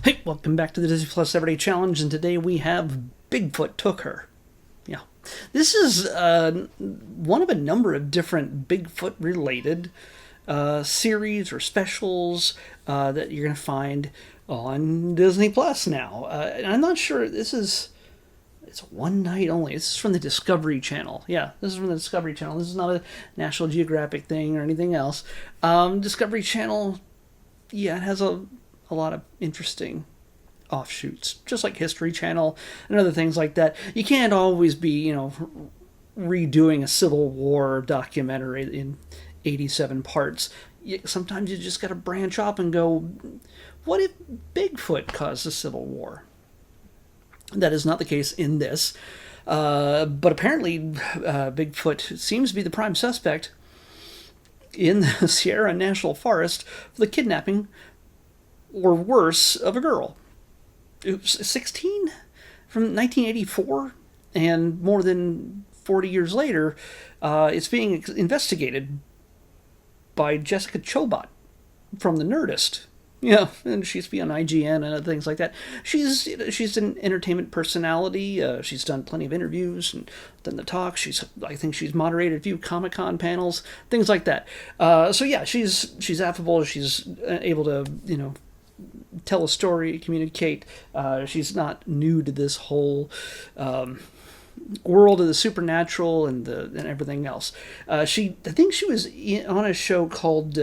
Hey, welcome back to the Disney Plus Everyday Challenge, and today we have Bigfoot Took Her. Yeah. This is one of a number of different Bigfoot related series or specials that you're going to find on Disney Plus now. And I'm not sure, it's one night only. This is from the Discovery Channel. Yeah, this is from the Discovery Channel. This is not a National Geographic thing or anything else. Discovery Channel, yeah, it has a lot of interesting offshoots, just like History Channel and other things like that. You can't always be, redoing a Civil War documentary in 87 parts. Sometimes you just got to branch off and go, what if Bigfoot caused the Civil War? That is not the case in this. But apparently, Bigfoot seems to be the prime suspect in the Sierra National Forest for the kidnapping or worse of a girl. 16 from 1984, and more than 40 years later, it's being investigated by Jessica Chobot from The Nerdist. Yeah, and she used to be on IGN and other things like that. She's an entertainment personality. She's done plenty of interviews and done the talk. I think she's moderated a few Comic-Con panels, things like that. So yeah, she's affable. She's able to tell a story, communicate. She's not new to this whole world of the supernatural and everything else. I think she was on a show called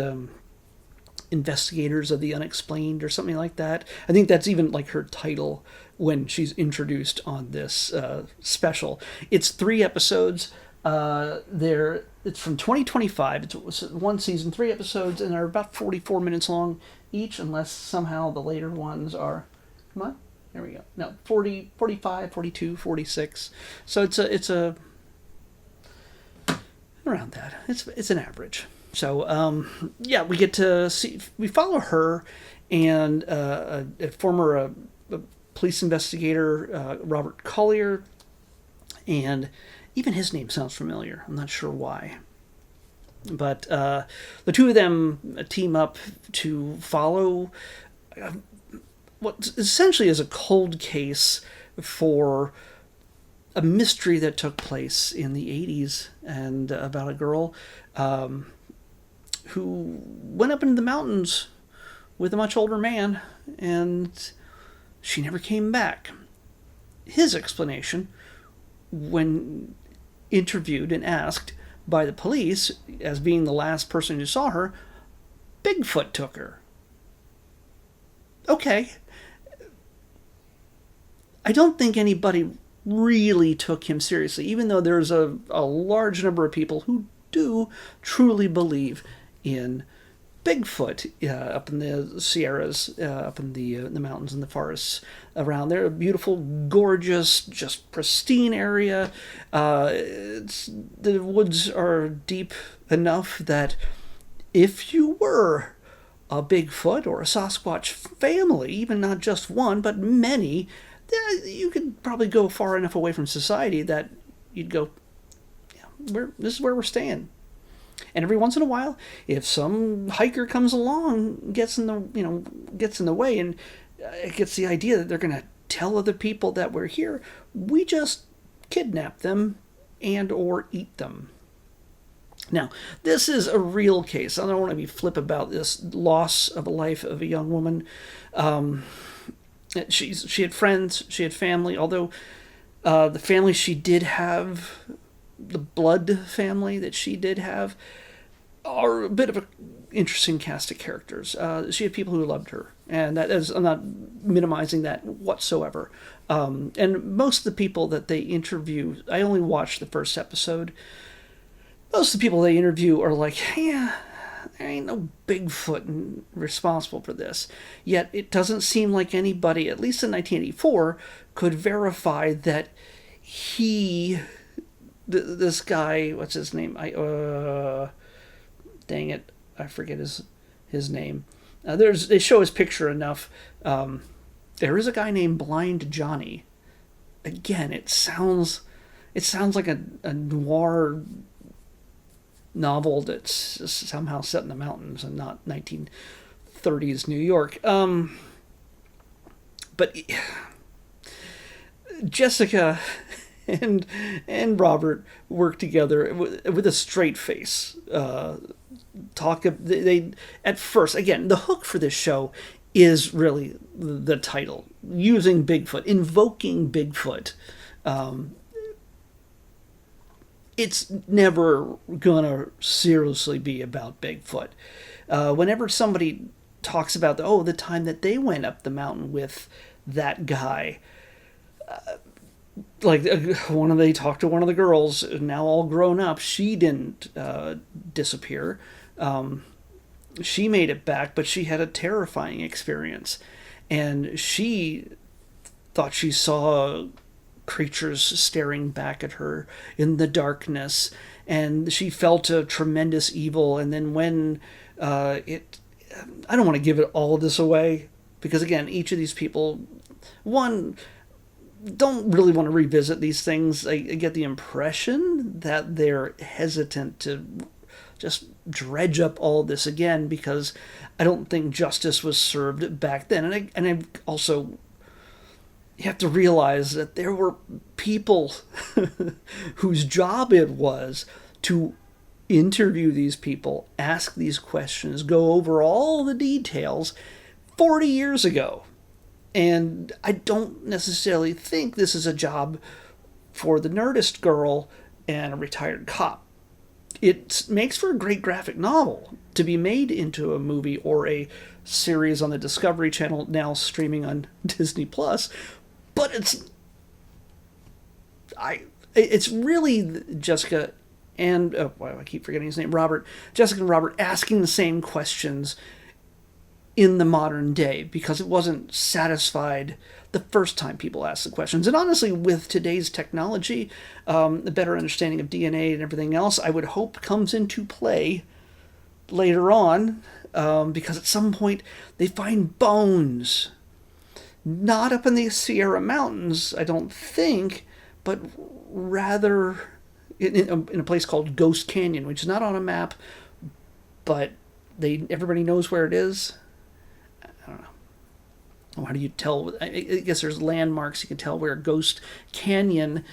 Investigators of the Unexplained or something like that. I think that's even like her title when she's introduced on this special. It's 3 episodes. It's from 2025. It's one season, 3 episodes, and they're about 44 minutes long each, unless somehow the later ones are, come on, there we go. No, 40, 45, 42, 46. So it's a around that. It's an average. So yeah, we get to we follow her and a former police investigator, Robert Collier, and even his name sounds familiar. I'm not sure why. But the two of them team up to follow what essentially is a cold case for a mystery that took place in the 80s and about a girl who went up into the mountains with a much older man, and she never came back. His explanation, when interviewed and asked by the police as being the last person who saw her, Bigfoot took her. Okay. I don't think anybody really took him seriously, even though there's a large number of people who do truly believe in Bigfoot up in the Sierras, up in the mountains and the forests around there. A beautiful, gorgeous, just pristine area. The woods are deep enough that if you were a Bigfoot or a Sasquatch family, even not just one, but many, you could probably go far enough away from society that you'd go, yeah, this is where we're staying. And every once in a while, if some hiker comes along, gets in the way, and gets the idea that they're going to tell other people that we're here, we just kidnap them and or eat them. Now, this is a real case. I don't want to be flip about this loss of a life of a young woman. She had friends, she had family, although the family she did have, the blood family that she did have, are a bit of an interesting cast of characters. She had people who loved her, and I'm not minimizing that whatsoever. And most of the people that they interview, I only watched the first episode. Most of the people they interview are like, yeah, there ain't no Bigfoot responsible for this. Yet it doesn't seem like anybody, at least in 1984, could verify that this guy, what's his name? Dang it, I forget his name. They show his picture enough. There is a guy named Blind Johnny. Again, it sounds like a noir novel that's somehow set in the mountains and not 1930s New York. But Jessica and Robert work together with a straight face. They at first, again, the hook for this show is really the title, using Bigfoot, invoking Bigfoot. It's never gonna seriously be about Bigfoot. Whenever somebody talks about the time that they went up the mountain with that guy, like they talked to one of the girls, now all grown up. She didn't disappear. She made it back, but she had a terrifying experience, and she thought she saw creatures staring back at her in the darkness, and she felt a tremendous evil. And then when I don't want to give it all of this away, because again, each of these people, one, don't really want to revisit these things. I get the impression that they're hesitant to just dredge up all this again, because I don't think justice was served back then. And I also, you have to realize that there were people whose job it was to interview these people, ask these questions, go over all the details 40 years ago. And I don't necessarily think this is a job for the Nerdist girl and a retired cop. It makes for a great graphic novel to be made into a movie or a series on the Discovery Channel, now streaming on Disney Plus. But it's really Jessica and I keep forgetting his name, Robert. Jessica and Robert asking the same questions in the modern day, because it wasn't satisfied the first time people asked the questions. And honestly, with today's technology, a better understanding of DNA and everything else, I would hope comes into play later on, because at some point they find bones. Not up in the Sierra Mountains, I don't think, but rather in a place called Ghost Canyon, which is not on a map, but everybody knows where it is. I don't know. How do you tell? I guess there's landmarks. You can tell where Ghost Canyon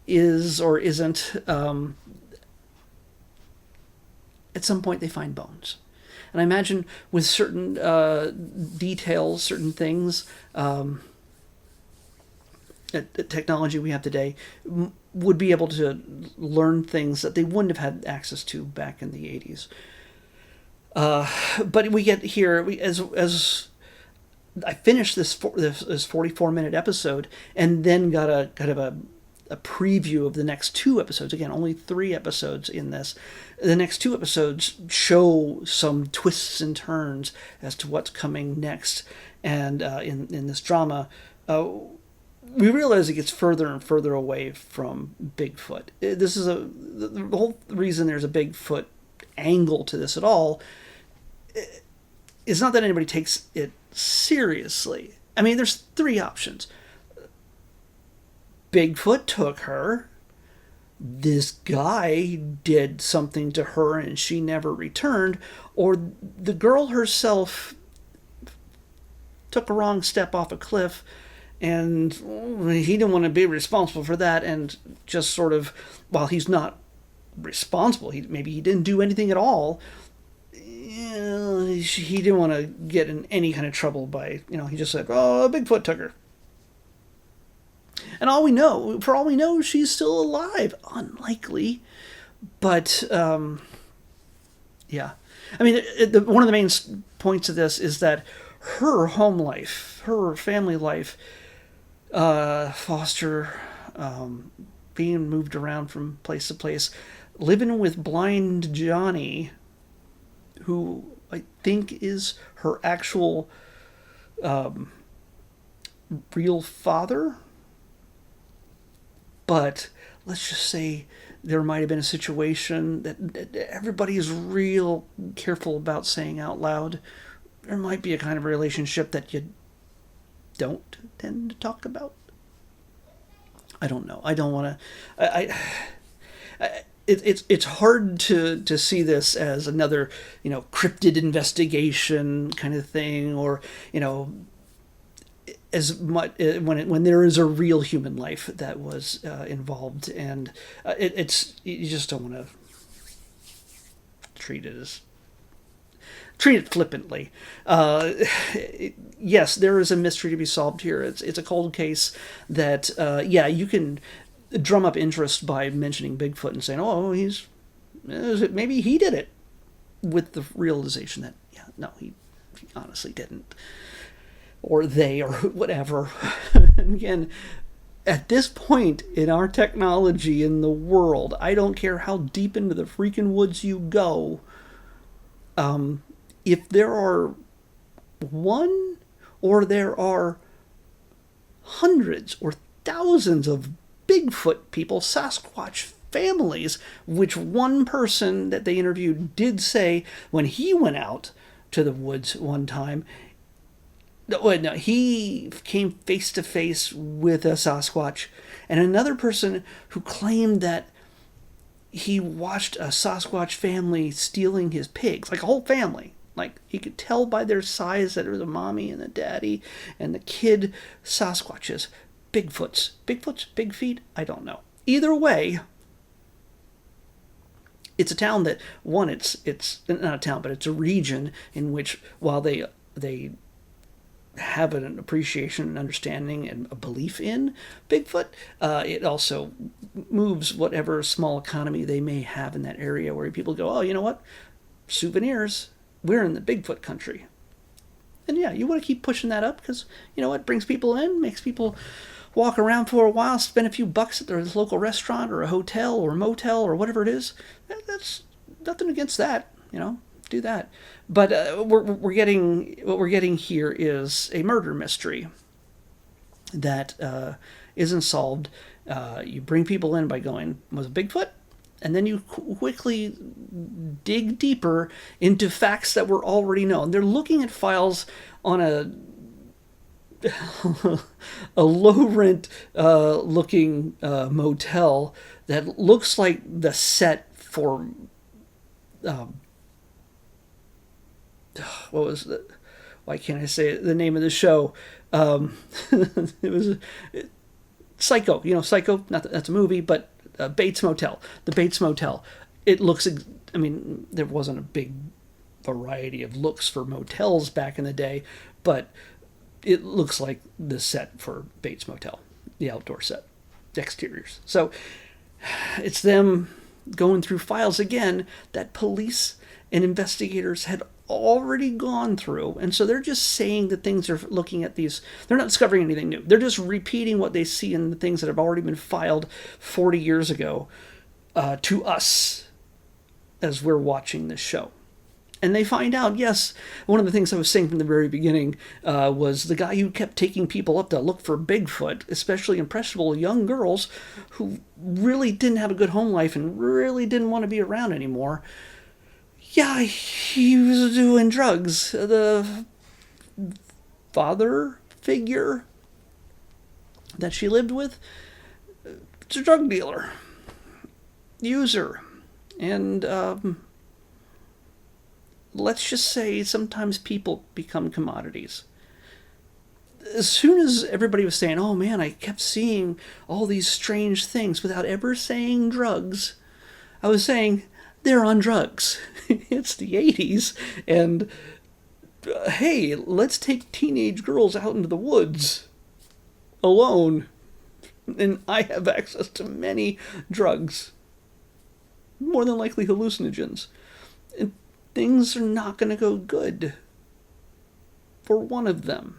is or isn't. At some point, they find bones. And I imagine with certain details, certain things, technology we have today would be able to learn things that they wouldn't have had access to back in the 80s. But we get here, as I finished this 44-minute episode, and then got a kind of a preview of the next two episodes. Again, only 3 episodes in this. The next 2 episodes show some twists and turns as to what's coming next. And in this drama, we realize it gets further and further away from Bigfoot. This is the whole reason there's a Bigfoot angle to this at all. It's not that anybody takes it seriously. I mean, there's 3 options. Bigfoot took her. This guy did something to her and she never returned. Or the girl herself took a wrong step off a cliff and he didn't want to be responsible for that, and just sort of, while he's not responsible, maybe he didn't do anything at all, he didn't want to get in any kind of trouble by, he just said, Bigfoot took her. And for all we know, she's still alive. Unlikely. But, yeah. I mean, one of the main points of this is that her home life, her family life, foster, being moved around from place to place, living with blind Johnny, who I think is her actual real father. But let's just say there might have been a situation that everybody is real careful about saying out loud. There might be a kind of relationship that you don't tend to talk about. I don't know. I don't want to. It's hard to see this as another cryptid investigation kind of thing, or as much when there is a real human life that was involved, and it's you just don't want to treat it flippantly. Yes, there is a mystery to be solved here. It's a cold case that you can drum up interest by mentioning Bigfoot and saying, oh, maybe he did it, with the realization that no, he honestly didn't, or they, or whatever. And again, at this point in our technology in the world, I don't care how deep into the freaking woods you go, if there are one, or there are hundreds or thousands of Bigfoot people, Sasquatch families, which one person that they interviewed did say when he went out to the woods one time, he came face to face with a Sasquatch, and another person who claimed that he watched a Sasquatch family stealing his pigs, like a whole family. Like, he could tell by their size that it was a mommy and a daddy and the kid. Sasquatches, Bigfoots, big feet, I don't know. Either way, it's a town that, one, it's not a town, but it's a region in which, while they have an appreciation and understanding and a belief in Bigfoot, it also moves whatever small economy they may have in that area, where people go, oh, you know what? Souvenirs. We're in the Bigfoot country. And yeah, you want to keep pushing that up because, you know what, brings people in, makes people walk around for a while, spend a few bucks at their local restaurant or a hotel or a motel or whatever it is. That's nothing against that, do that. But what we're getting here is a murder mystery that isn't solved. You bring people in by going, was it Bigfoot? And then you quickly dig deeper into facts that were already known. They're looking at files on a low rent looking motel that looks like the set for what was the, why can't I say the name of the show? It was Psycho. Psycho. Not that, that's a movie, but Bates Motel. The Bates Motel. It looks. I mean, there wasn't a big variety of looks for motels back in the day, but it looks like the set for Bates Motel, the outdoor set, the exteriors. So it's them going through files again that police and investigators had already gone through, and so they're just saying the things they're looking at these. They're not discovering anything new. They're just repeating what they see in the things that have already been filed 40 years ago to us as we're watching this show. And they find out, yes, one of the things I was saying from the very beginning was the guy who kept taking people up to look for Bigfoot, especially impressionable young girls who really didn't have a good home life and really didn't want to be around anymore. Yeah, he was doing drugs. The father figure that she lived with, it's a drug dealer, user, and let's just say sometimes people become commodities. As soon as everybody was saying, oh man, I kept seeing all these strange things without ever saying drugs, I was saying, they're on drugs. It's the 80s, and hey, let's take teenage girls out into the woods alone, and I have access to many drugs, more than likely hallucinogens, and things are not going to go good for one of them.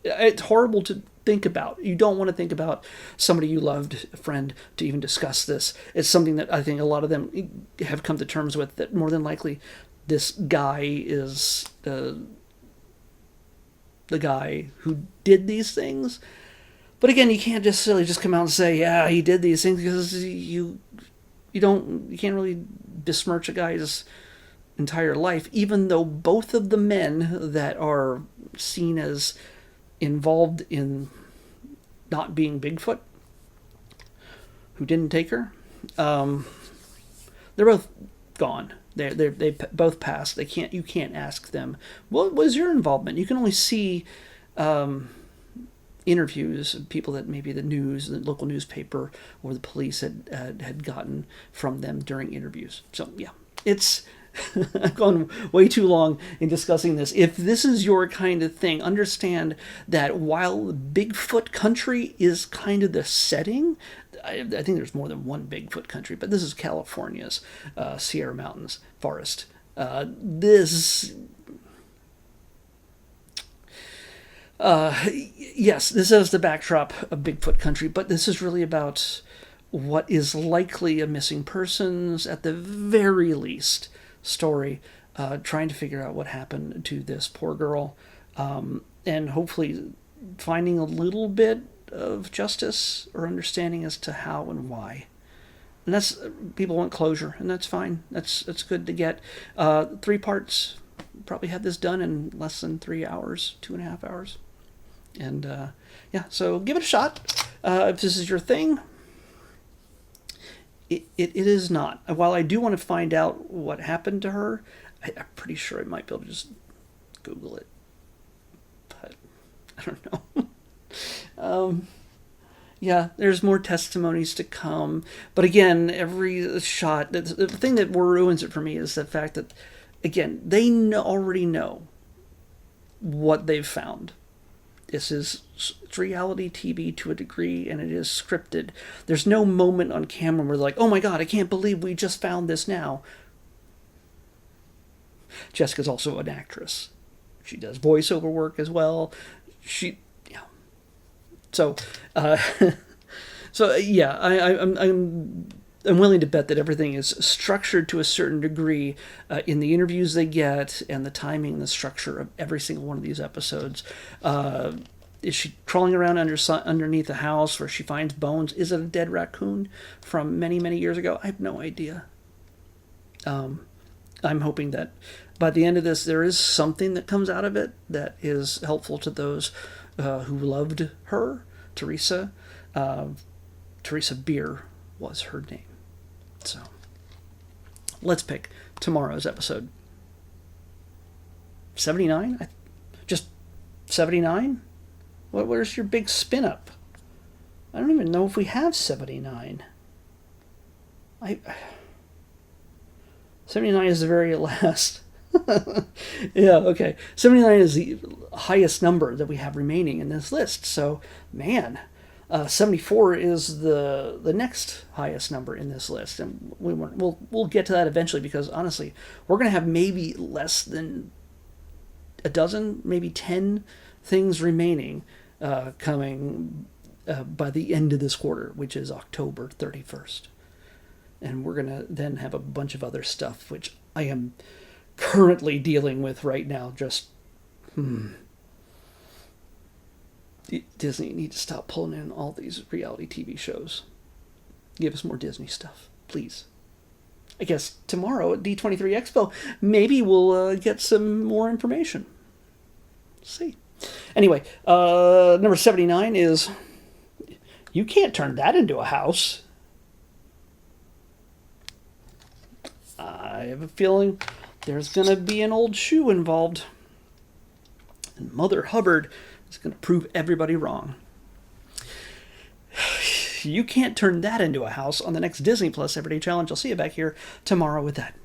It's horrible to think about. You don't want to think about somebody you loved, a friend, to even discuss this. It's something that I think a lot of them have come to terms with, that more than likely this guy is the guy who did these things. But again, you can't just silly just come out and say, yeah, he did these things, because you can't really besmirch a guy's entire life, even though both of the men that are seen as involved in not being Bigfoot, who didn't take her, they're both gone. They both passed. You can't ask them, what was your involvement? You can only see interviews of people that maybe the local newspaper or the police had gotten from them during interviews. So yeah, it's I've gone way too long in discussing this. If this is your kind of thing, understand that while Bigfoot country is kind of the setting, I think there's more than one Bigfoot country, but this is California's Sierra Mountains forest. Yes, this is the backdrop of Bigfoot country, but this is really about what is likely a missing persons, at the very least, story, trying to figure out what happened to this poor girl, and hopefully finding a little bit of justice or understanding as to how and why. And that's, people want closure, and that's fine. That's good to get. 3 parts. Probably had this done in less than 3 hours, 2.5 hours. And yeah, so give it a shot. If this is your thing, it is not. While I do want to find out what happened to her, I'm pretty sure I might be able to just Google it. But I don't know. Yeah, there's more testimonies to come. But again, every shot, the thing that ruins it for me is the fact that, again, they already know what they've found. This is reality TV to a degree, and it is scripted. There's no moment on camera where they're like, oh my God, I can't believe we just found this now. Jessica's also an actress. She does voiceover work as well. So, yeah, I'm willing to bet that everything is structured to a certain degree in the interviews they get and the timing and the structure of every single one of these episodes. Is she crawling around underneath a house where she finds bones? Is it a dead raccoon from many, many years ago? I have no idea. I'm hoping that by the end of this, there is something that comes out of it that is helpful to those who loved her. Teresa Beer was her name. So let's pick tomorrow's episode. 79? Just 79? Where's your big spin up? I don't even know if we have 79. 79 is the very last. Yeah, okay. 79 is the highest number that we have remaining in this list. So, man, 74 is the next highest number in this list, and we'll get to that eventually, because honestly, we're going to have maybe less than a dozen, maybe 10 things remaining coming by the end of this quarter, which is October 31st. And we're going to then have a bunch of other stuff, which I am currently dealing with right now. Just, Disney needs to stop pulling in all these reality TV shows. Give us more Disney stuff, please. I guess tomorrow at D23 Expo, maybe we'll get some more information. Let's see. Anyway, number 79 is, you can't turn that into a house. I have a feeling there's going to be an old shoe involved. And Mother Hubbard is going to prove everybody wrong. You can't turn that into a house on the next Disney Plus Everyday Challenge. I'll see you back here tomorrow with that.